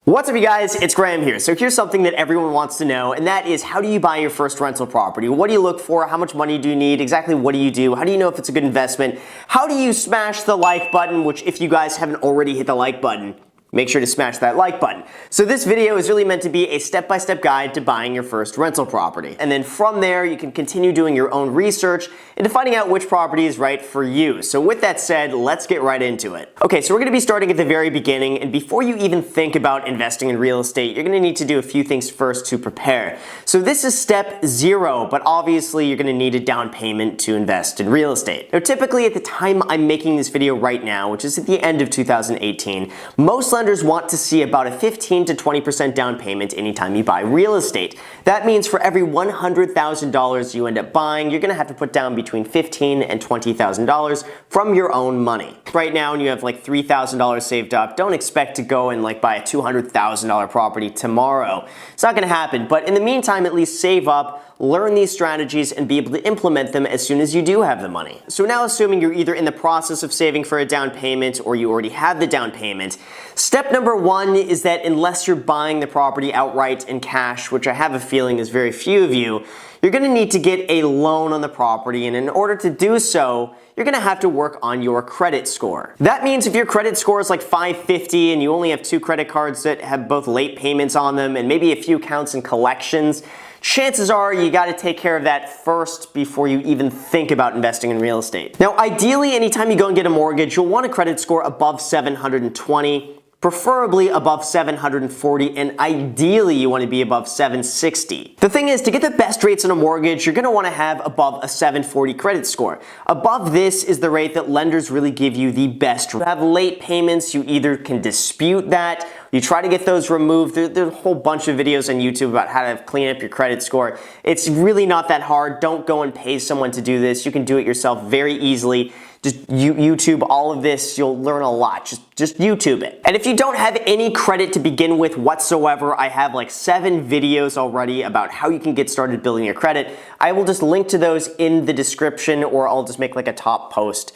What's up, you guys? It's Graham here. So here's something that everyone wants to know, and that is, how do you buy your first rental property? What do you look for? How much money do you need? Exactly what do you do? How do you know if it's a good investment? How do you smash the like button, which if you guys haven't already hit the like button, make sure to smash that like button. So this video is really meant to be a step-by-step guide to buying your first rental property. And then from there, you can continue doing your own research into finding out which property is right for you. So with that said, let's get right into it. Okay, so we're gonna be starting at the very beginning, and before you even think about investing in real estate, you're gonna need to do a few things first to prepare. So this is step 0, but obviously you're gonna need a down payment to invest in real estate. Now typically at the time I'm making this video right now, which is at the end of 2018, most lenders want to see about a 15 to 20% down payment anytime you buy real estate. That means for every $100,000 you end up buying, you're gonna have to put down between $15,000 and $20,000 from your own money. Right now, when you have like $3,000 saved up, don't expect to go and like buy a $200,000 property tomorrow. It's not gonna happen, but in the meantime, at least save up, learn these strategies, and be able to implement them as soon as you do have the money. So now, assuming you're either in the process of saving for a down payment or you already have the down payment, step number 1 is that unless you're buying the property outright in cash, which I have a feeling is very few of you, you're gonna need to get a loan on the property, and in order to do so, you're gonna have to work on your credit score. That means if your credit score is like 550 and you only have 2 credit cards that have both late payments on them and maybe a few accounts and collections, chances are you got to take care of that first before you even think about investing in real estate. Now, ideally, anytime you go and get a mortgage, you'll want a credit score above 720, preferably above 740, and ideally you want to be above 760. The thing is, to get the best rates on a mortgage, you're going to want to have above a 740 credit score. Above this is the rate that lenders really give you the best. If you have late payments, you either can dispute that, you try to get those removed. There's a whole bunch of videos on YouTube about how to clean up your credit score. It's really not that hard. Don't go and pay someone to do this. You can do it yourself very easily. Just YouTube all of this, you'll learn a lot. Just YouTube it. And if you don't have any credit to begin with whatsoever, I have like 7 videos already about how you can get started building your credit. I will just link to those in the description, or I'll just make like a top post.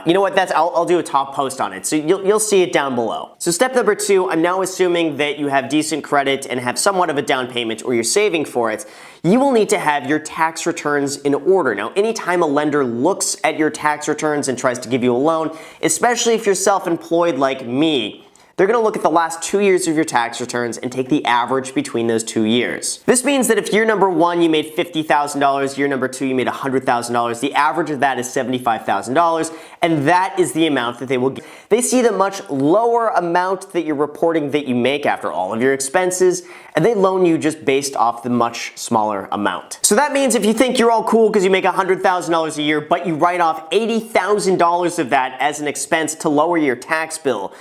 You know what, I'll do a top post on it, so you'll see it down below. So step number 2, I'm now assuming that you have decent credit and have somewhat of a down payment, or you're saving for it. You will need to have your tax returns in order. Now, anytime a lender looks at your tax returns and tries to give you a loan, especially if you're self-employed like me, they're gonna look at the last 2 years of your tax returns and take the average between those 2 years. This means that if year number 1 you made $50,000, year number 2 you made $100,000, the average of that is $75,000, and that is the amount that they will give. They see the much lower amount that you're reporting that you make after all of your expenses, and they loan you just based off the much smaller amount. So that means if you think you're all cool because you make $100,000 a year, but you write off $80,000 of that as an expense to lower your tax bill,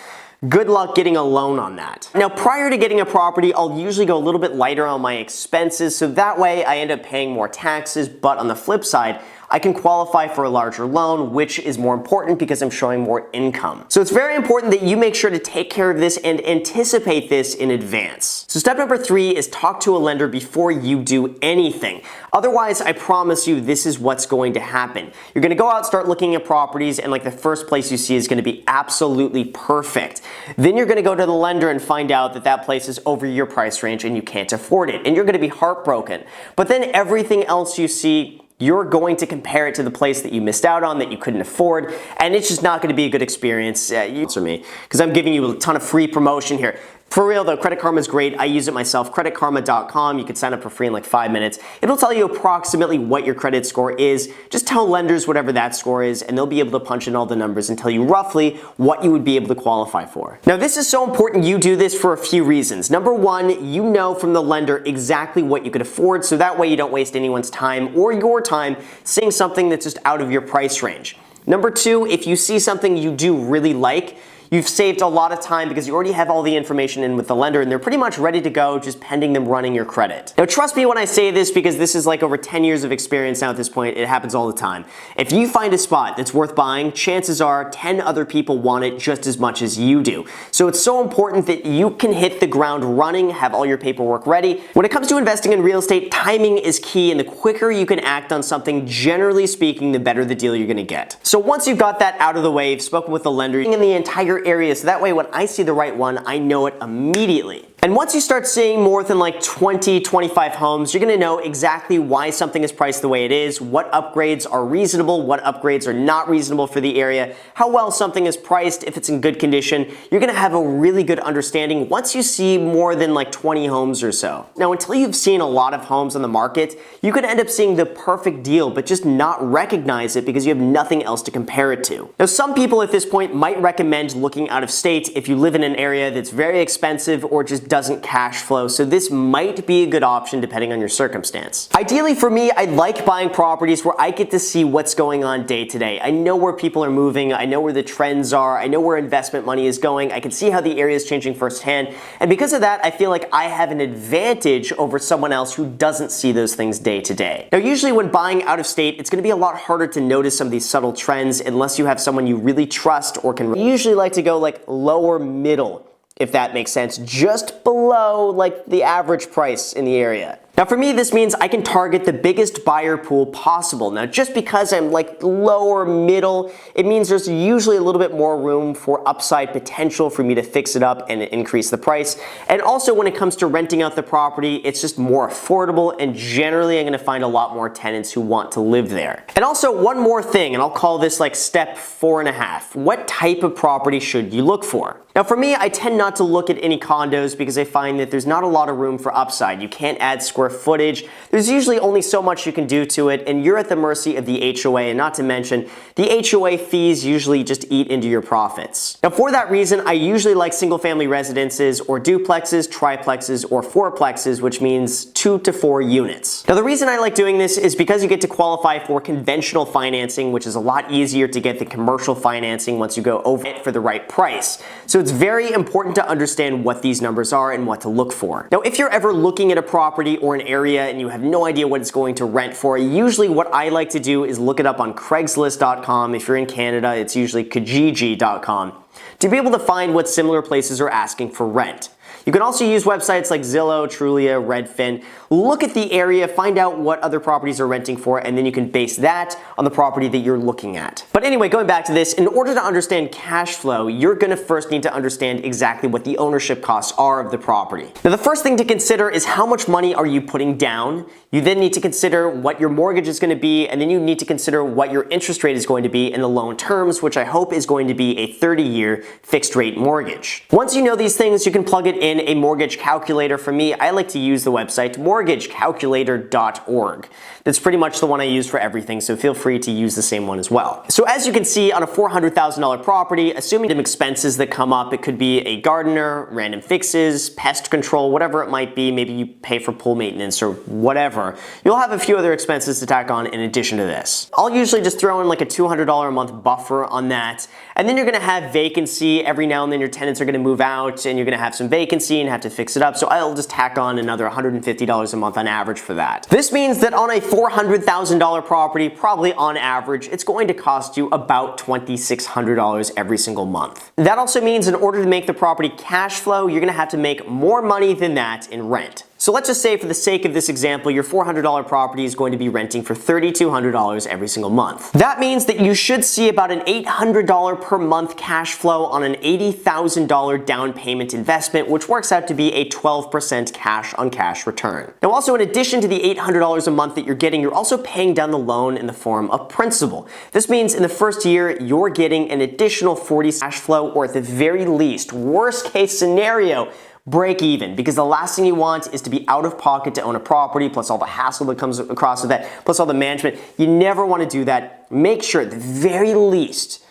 good luck getting a loan on that. Now, prior to getting a property, I'll usually go a little bit lighter on my expenses, so that way I end up paying more taxes, but on the flip side, I can qualify for a larger loan, which is more important because I'm showing more income. So it's very important that you make sure to take care of this and anticipate this in advance. So step number 3 is talk to a lender before you do anything. Otherwise, I promise you, this is what's going to happen. You're gonna go out, start looking at properties, and like the first place you see is gonna be absolutely perfect. Then you're gonna go to the lender and find out that that place is over your price range and you can't afford it, and you're gonna be heartbroken. But then everything else you see, you're going to compare it to the place that you missed out on, that you couldn't afford, and it's just not going to be a good experience. You answer me, because I'm giving you a ton of free promotion here. For real though, Credit Karma is great. I use it myself. creditkarma.com. You can sign up for free in like 5 minutes. It'll tell you approximately what your credit score is. Just tell lenders whatever that score is, and they'll be able to punch in all the numbers and tell you roughly what you would be able to qualify for. Now, this is so important you do this for a few reasons. Number 1, you know from the lender exactly what you could afford, so that way you don't waste anyone's time or your time seeing something that's just out of your price range. Number 2, if you see something you do really like, you've saved a lot of time because you already have all the information in with the lender and they're pretty much ready to go, just pending them running your credit. Now, trust me when I say this, because this is like over 10 years of experience now at this point. It happens all the time. If you find a spot that's worth buying, chances are 10 other people want it just as much as you do. So it's so important that you can hit the ground running, have all your paperwork ready. When it comes to investing in real estate, timing is key, and the quicker you can act on something, generally speaking, the better the deal you're gonna get. So once you've got that out of the way, you've spoken with the lender, and the entire your area so that way when I see the right one, I know it immediately. And once you start seeing more than like 20, 25 homes, you're gonna know exactly why something is priced the way it is, what upgrades are reasonable, what upgrades are not reasonable for the area, how well something is priced, if it's in good condition. You're gonna have a really good understanding once you see more than like 20 homes or so. Now, until you've seen a lot of homes on the market, you could end up seeing the perfect deal, but just not recognize it because you have nothing else to compare it to. Now, some people at this point might recommend looking out of state if you live in an area that's very expensive or just doesn't cash flow, so this might be a good option depending on your circumstance. Ideally for me, I like buying properties where I get to see what's going on day to day. I know where people are moving, I know where the trends are, I know where investment money is going, I can see how the area is changing firsthand, and because of that, I feel like I have an advantage over someone else who doesn't see those things day to day. Now, usually when buying out of state, it's going to be a lot harder to notice some of these subtle trends unless you have someone you really trust or can. I usually like to go like lower middle, if that makes sense, just below like the average price in the area. Now for me, this means I can target the biggest buyer pool possible. Now just because I'm like lower middle, it means there's usually a little bit more room for upside potential for me to fix it up and increase the price. And also when it comes to renting out the property, it's just more affordable and generally I'm gonna find a lot more tenants who want to live there. And also one more thing, and I'll call this like step 4.5. What type of property should you look for? Now for me, I tend not to look at any condos because I find that there's not a lot of room for upside. You can't add square footage. There's usually only so much you can do to it, and you're at the mercy of the HOA, and not to mention, the HOA fees usually just eat into your profits. Now for that reason, I usually like single family residences or duplexes, triplexes, or fourplexes, which means 2 to 4 units. Now the reason I like doing this is because you get to qualify for conventional financing, which is a lot easier to get than commercial financing once you go over it for the right price. So it's very important to understand what these numbers are and what to look for. Now if you're ever looking at a property or an area and you have no idea what it's going to rent for, usually what I like to do is look it up on Craigslist.com. If you're in Canada, it's usually Kijiji.com, to be able to find what similar places are asking for rent. You can also use websites like Zillow, Trulia, Redfin. Look at the area, find out what other properties are renting for, and then you can base that on the property that you're looking at. But anyway, going back to this, in order to understand cash flow, you're gonna first need to understand exactly what the ownership costs are of the property. Now, the first thing to consider is how much money are you putting down. You then need to consider what your mortgage is gonna be, and then you need to consider what your interest rate is going to be in the loan terms, which I hope is going to be a 30-year fixed rate mortgage. Once you know these things, you can plug it in a mortgage calculator. For me, I like to use the website mortgagecalculator.org. That's pretty much the one I use for everything, so feel free to use the same one as well. So as you can see, on a $400,000 property, assuming some expenses that come up, it could be a gardener, random fixes, pest control, whatever it might be, maybe you pay for pool maintenance or whatever, you'll have a few other expenses to tack on in addition to this. I'll usually just throw in like a $200 a month buffer on that, and then you're gonna have vacancy. Every now and then your tenants are gonna move out and you're gonna have some vacancy and have to fix it up, so I'll just tack on another $150 a month on average for that. This means that on a $400,000 property, probably on average, it's going to cost you about $2,600 every single month. That also means in order to make the property cash flow, you're gonna have to make more money than that in rent. So let's just say for the sake of this example, your $400 property is going to be renting for $3,200 every single month. That means that you should see about an $800 per month cash flow on an $80,000 down payment investment, which works out to be a 12% cash on cash return. Now also, in addition to the $800 a month that you're getting, you're also paying down the loan in the form of principal. This means in the first year, you're getting an additional $40 cash flow, or at the very least, worst case scenario, break even, because the last thing you want is to be out of pocket to own a property, plus all the hassle that comes across with that, plus all the management. You never want to do that. Make sure at the very least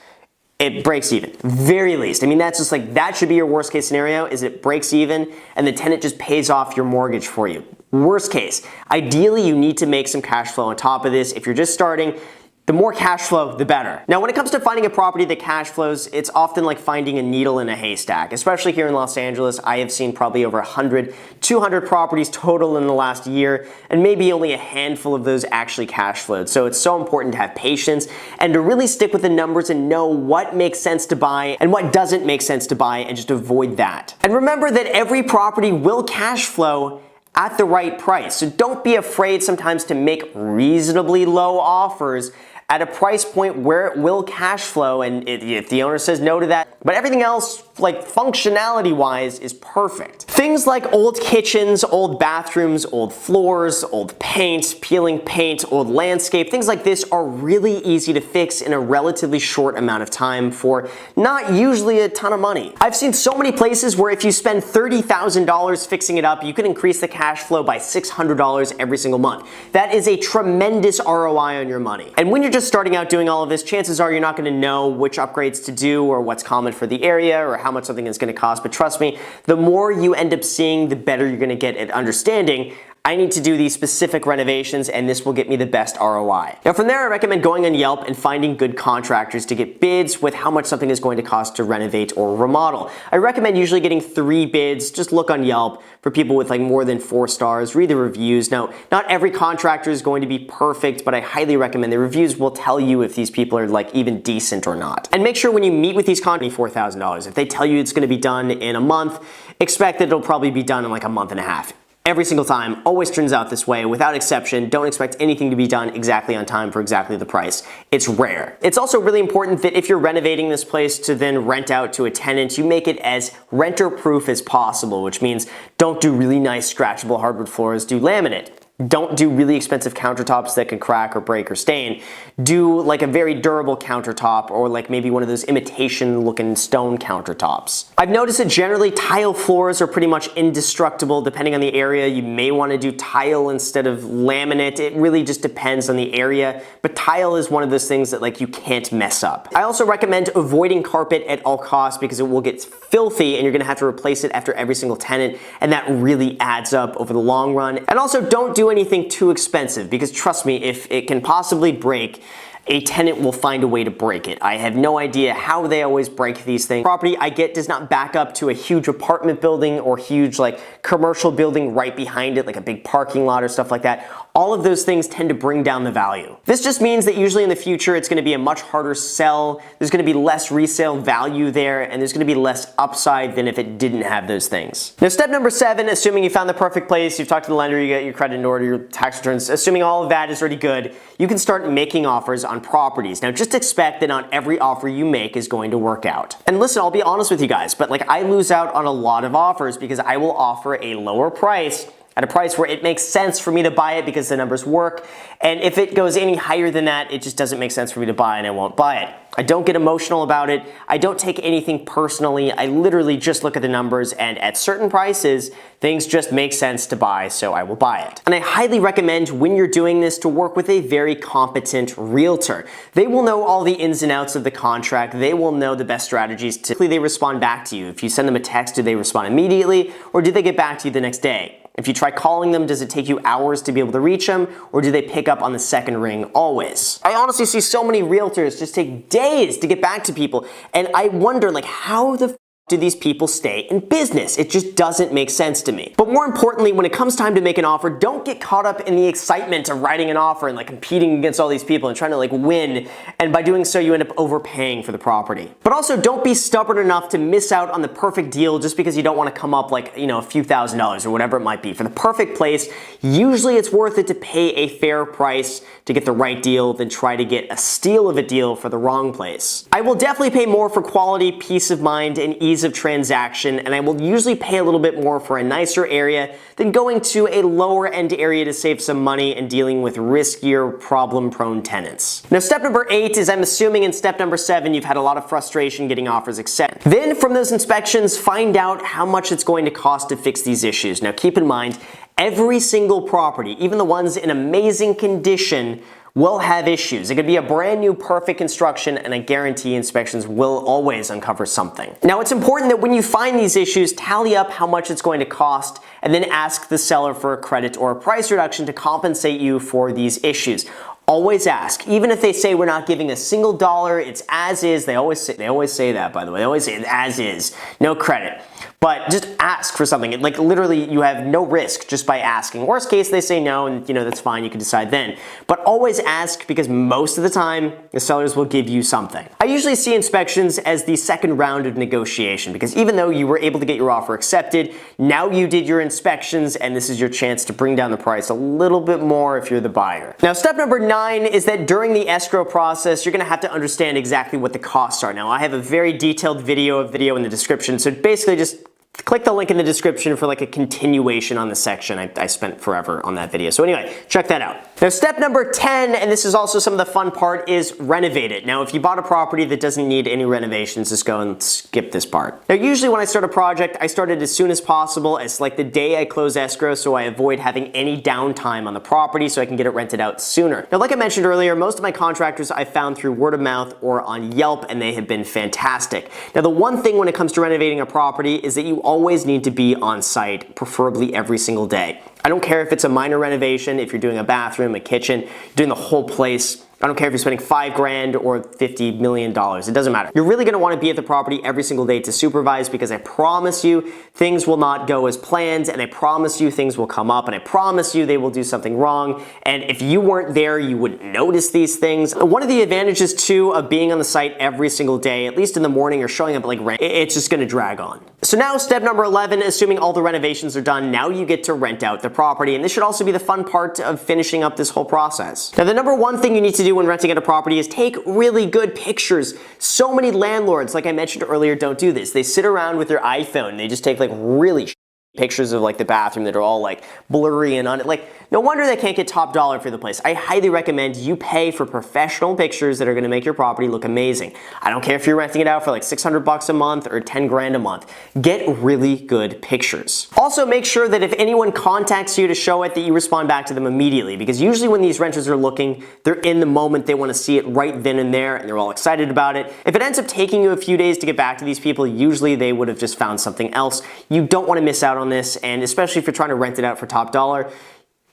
it breaks even. Very least. I mean, that's just like, that should be your worst case scenario, is it breaks even and the tenant just pays off your mortgage for you. Worst case. Ideally, you need to make some cash flow on top of this. If you're just starting, the more cash flow, the better. Now, when it comes to finding a property that cash flows, it's often like finding a needle in a haystack. Especially here in Los Angeles, I have seen probably over 100, 200 properties total in the last year, and maybe only a handful of those actually cash flowed. So it's so important to have patience and to really stick with the numbers and know what makes sense to buy and what doesn't make sense to buy, and just avoid that. And remember that every property will cash flow at the right price. So don't be afraid sometimes to make reasonably low offers at a price point where it will cash flow, and if the owner says no to that, but everything else, like functionality wise, is perfect. Things like old kitchens, old bathrooms, old floors, old paint, peeling paint, old landscape, things like this are really easy to fix in a relatively short amount of time for not usually a ton of money. I've seen so many places where if you spend $30,000 fixing it up, you can increase the cash flow by $600 every single month. That is a tremendous ROI on your money. And when you're just starting out doing all of this, chances are you're not going to know which upgrades to do or what's common for the area or how much something is going to cost. But trust me, the more you end up seeing, the better you're going to get at understanding I need to do these specific renovations and this will get me the best ROI. Now from there, I recommend going on Yelp and finding good contractors to get bids with how much something is going to cost to renovate or remodel. I recommend usually getting 3 bids. Just look on Yelp for people with like more than 4 stars, read the reviews. Now, not every contractor is going to be perfect, but I highly recommend the reviews will tell you if these people are like even decent or not. And make sure when you meet with these contractors, $4,000. If they tell you it's going to be done in a month, expect that it'll probably be done in like a month and a half. Every single time, always turns out this way, without exception. Don't expect anything to be done exactly on time for exactly the price. It's rare. It's also really important that if you're renovating this place to then rent out to a tenant, you make it as renter-proof as possible, which means don't do really nice scratchable hardwood floors, do laminate. Don't do really expensive countertops that can crack or break or stain. Do like a very durable countertop or like maybe one of those imitation looking stone countertops. I've noticed that generally tile floors are pretty much indestructible. Depending on the area, you may want to do tile instead of laminate. It really just depends on the area, but tile is one of those things that like you can't mess up. I also recommend avoiding carpet at all costs because it will get filthy and you're gonna have to replace it after every single tenant, and that really adds up over the long run. And also don't do anything too expensive because trust me, if it can possibly break, a tenant will find a way to break it. I have no idea how they always break these things. Property I get does not back up to a huge apartment building or huge like commercial building right behind it, like a big parking lot or stuff like that. All of those things tend to bring down the value. This just means that usually in the future it's going to be a much harder sell, there's going to be less resale value there, and there's going to be less upside than if it didn't have those things. Now step number 7, assuming you found the perfect place, you've talked to the lender, you get your credit in order, your tax returns, assuming all of that is already good, you can start making offers on properties. Now just expect that not every offer you make is going to work out. And listen, I'll be honest with you guys, but like I lose out on a lot of offers because I will offer a lower price at a price where it makes sense for me to buy it because the numbers work. And if it goes any higher than that, it just doesn't make sense for me to buy and I won't buy it. I don't get emotional about it. I don't take anything personally. I literally just look at the numbers, and at certain prices, things just make sense to buy, so I will buy it. And I highly recommend when you're doing this to work with a very competent realtor. They will know all the ins and outs of the contract. They will know the best strategies. Typically, they respond back to you. If you send them a text, do they respond immediately, or do they get back to you the next day? If you try calling them, does it take you hours to be able to reach them, or do they pick up on the second ring always? I honestly see so many realtors just take days to get back to people, and I wonder like how the do these people stay in business? It just doesn't make sense to me. But more importantly, when it comes time to make an offer, don't get caught up in the excitement of writing an offer and like competing against all these people and trying to like win, and by doing so you end up overpaying for the property. But also don't be stubborn enough to miss out on the perfect deal just because you don't want to come up like, you know, a few $1,000s or whatever it might be. For the perfect place, usually it's worth it to pay a fair price to get the right deal than try to get a steal of a deal for the wrong place. I will definitely pay more for quality, peace of mind, and ease of transaction, and I will usually pay a little bit more for a nicer area than going to a lower end area to save some money and dealing with riskier, problem-prone tenants. Now step number 8 is, I'm assuming in step number 7 you've had a lot of frustration getting offers accepted. Then from those inspections, find out how much it's going to cost to fix these issues. Now keep in mind, every single property, even the ones in amazing condition, will have issues. It could be a brand new perfect construction, and I guarantee inspections will always uncover something. Now it's important that when you find these issues, tally up how much it's going to cost and then ask the seller for a credit or a price reduction to compensate you for these issues. Always ask. Even if they say we're not giving a single dollar, it's as is. They always say that, by the way. They always say as is, no credit. But just ask for something. Like literally you have no risk just by asking. Worst case, they say no, and that's fine, you can decide then. But always ask, because most of the time, the sellers will give you something. I usually see inspections as the second round of negotiation, because even though you were able to get your offer accepted, now you did your inspections, and this is your chance to bring down the price a little bit more if you're the buyer. Now, step number 9 is that during the escrow process, you're gonna have to understand exactly what the costs are. Now, I have a very detailed video in the description, so basically just click the link in the description for like a continuation on the section. I spent forever on that video. So anyway, check that out. Now, step number 10, and this is also some of the fun part, is renovate it. Now, if you bought a property that doesn't need any renovations, just go and skip this part. Now, usually when I start a project, I start it as soon as possible. It's like the day I close escrow, so I avoid having any downtime on the property so I can get it rented out sooner. Now, like I mentioned earlier, most of my contractors I found through word of mouth or on Yelp, and they have been fantastic. Now, the one thing when it comes to renovating a property is that you always need to be on site, preferably every single day. I don't care if it's a minor renovation, if you're doing a bathroom, a kitchen, doing the whole place. I don't care if you're spending $5 grand or $50 million. It doesn't matter. You're really gonna wanna be at the property every single day to supervise, because I promise you things will not go as planned, and I promise you things will come up, and I promise you they will do something wrong. And if you weren't there, you wouldn't notice these things. One of the advantages too of being on the site every single day, at least in the morning, or showing up at like rent, it's just gonna drag on. So now step number 11, assuming all the renovations are done, now you get to rent out the property. And this should also be the fun part of finishing up this whole process. Now, the number one thing you need to do when renting out a property is take really good pictures. So many landlords, like I mentioned earlier, don't do this. They sit around with their iPhone and they just take like really pictures of like the bathroom that are all like blurry and on it. Like, no wonder they can't get top dollar for the place. I highly recommend you pay for professional pictures that are gonna make your property look amazing. I don't care if you're renting it out for like 600 bucks a month or 10 grand a month. Get really good pictures. Also, make sure that if anyone contacts you to show it, that you respond back to them immediately, because usually when these renters are looking, they're in the moment, they wanna see it right then and there, and they're all excited about it. If it ends up taking you a few days to get back to these people, usually they would have just found something else. You don't wanna miss out on this, and especially if you're trying to rent it out for top dollar,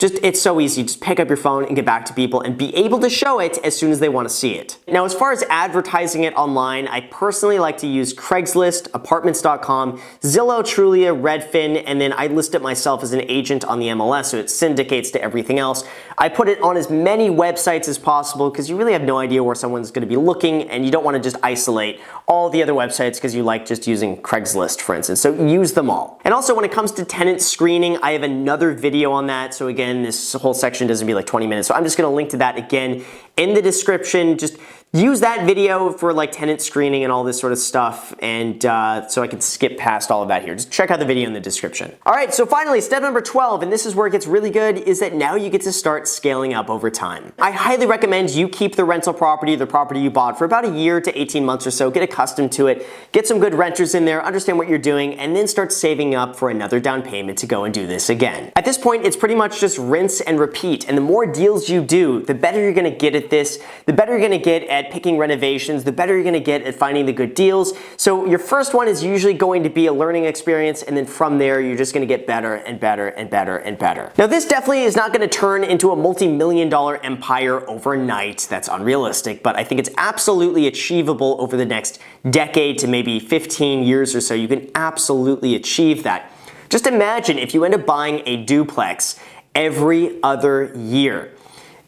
it's so easy. Just pick up your phone and get back to people and be able to show it as soon as they want to see it. Now, as far as advertising it online, I personally like to use Craigslist, Apartments.com, Zillow, Trulia, Redfin, and then I list it myself as an agent on the MLS, so it syndicates to everything else. I put it on as many websites as possible, because you really have no idea where someone's going to be looking, and you don't want to just isolate all the other websites because you like just using Craigslist, for instance. So use them all. And also, when it comes to tenant screening, I have another video on that. So again, this whole section doesn't be like 20 minutes. So I'm just going to link to that again in the description. Just use that video for like tenant screening and all this sort of stuff, and so I can skip past all of that here. Just check out the video in the description. All right, so finally, step number 12, and this is where it gets really good, is that now you get to start scaling up over time. I highly recommend you keep the rental property, the property you bought, for about a year to 18 months or so. Get accustomed to it, get some good renters in there, understand what you're doing, and then start saving up for another down payment to go and do this again. At this point, it's pretty much just rinse and repeat, and the more deals you do, the better you're gonna get at this, the better you're gonna get at picking renovations, the better you're gonna get at finding the good deals. So your first one is usually going to be a learning experience, and then from there, you're just gonna get better and better and better and better. Now, this definitely is not gonna turn into a multi-million-dollar empire overnight. That's unrealistic, but I think it's absolutely achievable over the next decade to maybe 15 years or so. You can absolutely achieve that. Just imagine if you end up buying a duplex every other year.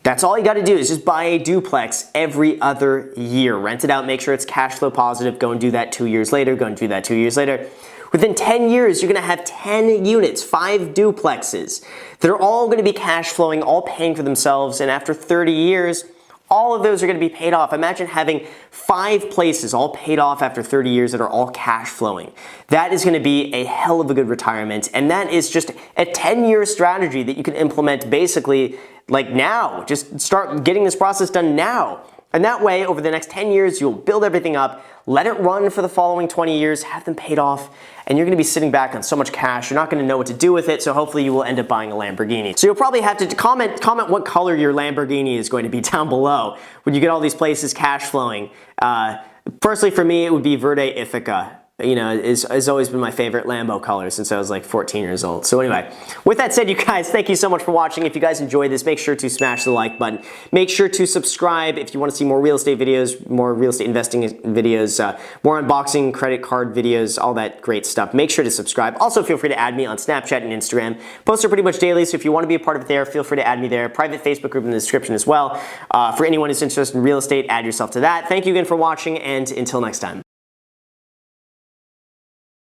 That's all you got to do, is just buy a duplex every other year. Rent it out, make sure it's cash flow positive, go and do that 2 years later, go and do that 2 years later. Within 10 years, you're going to have 10 units, 5 duplexes. They're all going to be cash flowing, all paying for themselves, and after 30 years, all of those are going to be paid off. Imagine having 5 places all paid off after 30 years that are all cash flowing. That is going to be a hell of a good retirement, and that is just a 10-year strategy that you can implement basically like now. Just start getting this process done now. And that way, over the next 10 years, you'll build everything up, let it run for the following 20 years, have them paid off, and you're gonna be sitting back on so much cash, you're not gonna know what to do with it, so hopefully you will end up buying a Lamborghini. So you'll probably have to comment what color your Lamborghini is going to be down below when you get all these places cash flowing. Personally, for me, it would be Verde Ithaca. you know, has always been my favorite Lambo color since I was like 14 years old. So anyway, with that said, you guys, thank you so much for watching. If you guys enjoyed this, make sure to smash the like button. Make sure to subscribe if you want to see more real estate videos, more real estate investing videos, more unboxing, credit card videos, all that great stuff. Make sure to subscribe. Also, feel free to add me on Snapchat and Instagram. Posts are pretty much daily, so if you want to be a part of it there, feel free to add me there. Private Facebook group in the description as well. For anyone who's interested in real estate, add yourself to that. Thank you again for watching, and until next time.